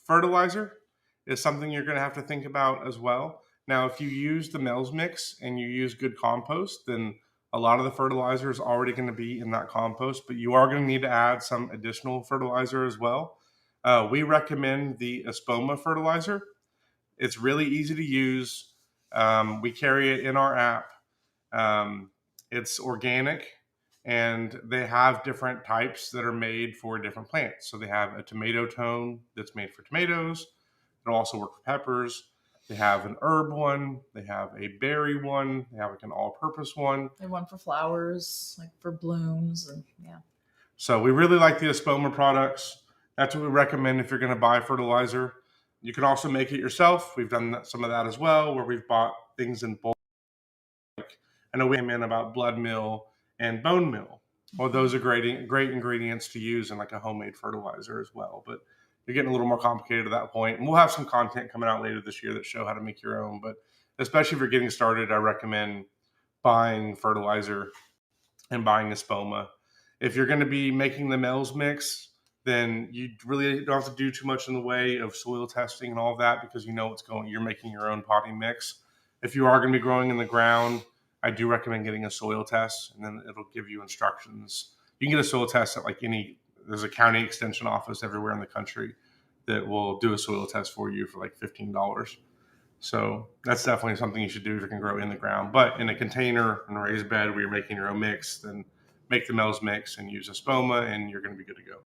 Fertilizer is something you're going to have to think about as well. Now, if you use the Mel's mix and you use good compost, then a lot of the fertilizer is already going to be in that compost, but you are going to need to add some additional fertilizer as well. We recommend the Espoma fertilizer. It's really easy to use. We carry it in our app. Um, it's organic, and they have different types that are made for different plants. So they have a tomato tone that's made for tomatoes. It'll also work for peppers. They have an herb one. They have a berry one. They have like an all-purpose one. They have one for flowers, like for blooms, and yeah. So we really like the Espoma products. That's what we recommend if you're going to buy fertilizer. You can also make it yourself. We've done some of that as well, where we've bought things in bulk. I know we came in about blood meal and bone meal. Well, those are great ingredients to use in like a homemade fertilizer as well. But you're getting a little more complicated at that point. And we'll have some content coming out later this year that show how to make your own. But especially if you're getting started, I recommend buying fertilizer and buying Espoma. If you're going to be making the Mel's mix, then you really don't have to do too much in the way of soil testing and all of that, because you know what's going. You're making your own potting mix. If you are going to be growing in the ground, I do recommend getting a soil test, and then it'll give you instructions. You can get a soil test at there's a county extension office everywhere in the country that will do a soil test for you for like $15. So that's definitely something you should do if you can grow in the ground. But in a container, in a raised bed where you're making your own mix, then make the Mel's mix and use a Espoma, and you're going to be good to go.